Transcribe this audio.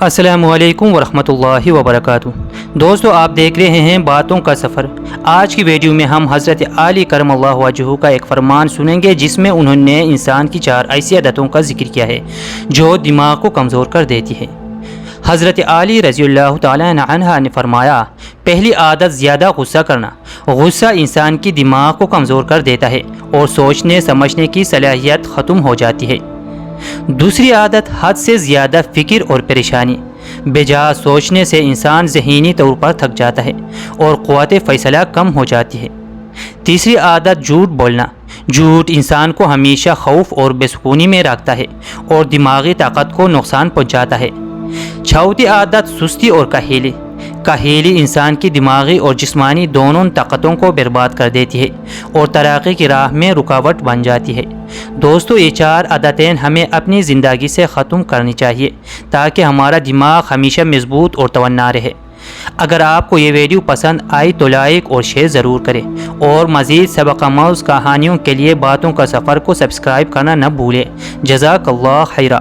السلام علیکم ورحمۃ اللہ وبرکاتہ۔ دوستو، آپ دیکھ رہے ہیں باتوں کا سفر۔ آج کی ویڈیو میں ہم حضرت علی کرم اللہ وجہہ کا ایک فرمان سنیں گے جس میں انہوں نے انسان کی 4 ایسی عادتوں کا ذکر کیا ہے جو دماغ کو کمزور کر دیتی ہے۔ حضرت علی رضی اللہ تعالیٰ عنہ نے فرمایا، پہلی عادت زیادہ غصہ کرنا۔ غصہ انسان کی دماغ کو کمزور کر دیتا ہے اور سوچنے سمجھنے کی صلاحیت ختم ہو جاتی ہے۔ دوسری عادت حد سے زیادہ فکر اور پریشانی۔ بے جا سوچنے سے انسان ذہنی طور پر تھک جاتا ہے اور قوت فیصلہ کم ہو جاتی ہے۔ تیسری عادت جھوٹ بولنا۔ جھوٹ انسان کو ہمیشہ خوف اور بے سکونی میں رکھتا ہے اور دماغی طاقت کو نقصان پہنچاتا ہے۔ چوتھی عادت سستی اور کاہلی۔ کاہلی انسان کی دماغی اور جسمانی دونوں طاقتوں کو برباد کر دیتی ہے اور ترقی کی راہ میں رکاوٹ بن جاتی ہے۔ دوستو، یہ 4 عادتیں ہمیں اپنی زندگی سے ختم کرنی چاہیے تاکہ ہمارا دماغ ہمیشہ مضبوط اور توانا رہے۔ اگر آپ کو یہ ویڈیو پسند آئی تو لائک اور شیئر ضرور کریں اور مزید سبق آموز کہانیوں کے لیے باتوں کا سفر کو سبسکرائب کرنا نہ بھولیں۔ جزاک اللہ خیرہ۔